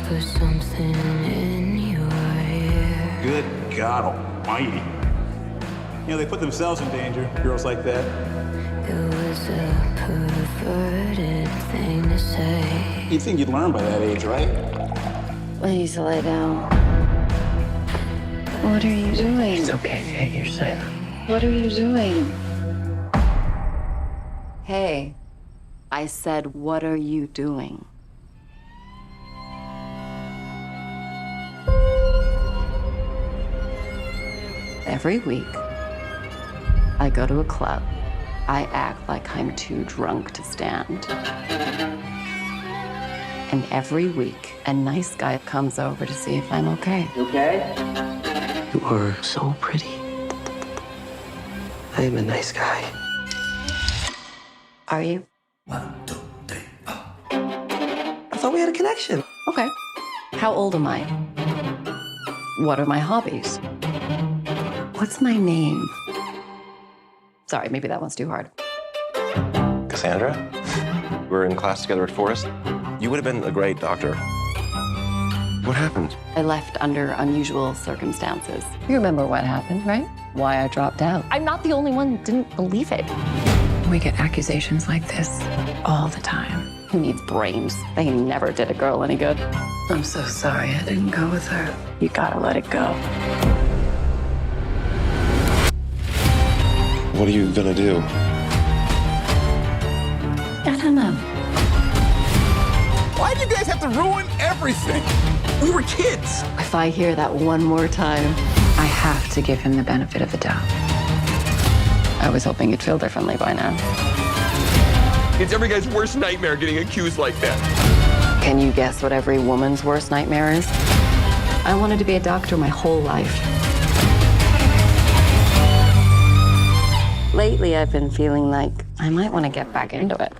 put something in your ear. Good God almighty. You know, they put themselves in danger, girls like that. It was a perverted thing to say. You'd think you'd learn by that age, right? Please lay down. What are you doing? It's okay, hey, you're safe. What are you doing? Hey, I said, what are you doing? Every week, I go to a club. I act like I'm too drunk to stand. And every week, a nice guy comes over to see if I'm okay. You okay? You are so pretty. I am a nice guy. Are you? 1, 2, 3, 4. I thought we had a connection. Okay. How old am I? What are my hobbies? What's my name? Sorry, maybe that one's too hard. Cassandra? We were in class together at Forest. You would have been a great doctor. What happened? I left under unusual circumstances. You remember what happened, right? Why I dropped out. I'm not the only one who didn't believe it. We get accusations like this all the time. Who needs brains? They never did a girl any good. I'm so sorry I didn't go with her. You gotta let it go. What are you gonna do? I don't know. Why do you guys have to ruin everything? We were kids. If I hear that one more time, I have to give him the benefit of the doubt. I was hoping you'd feel differently by now. It's every guy's worst nightmare getting accused like that. Can you guess what every woman's worst nightmare is? I wanted to be a doctor my whole life. Lately, I've been feeling like I might want to get back into it.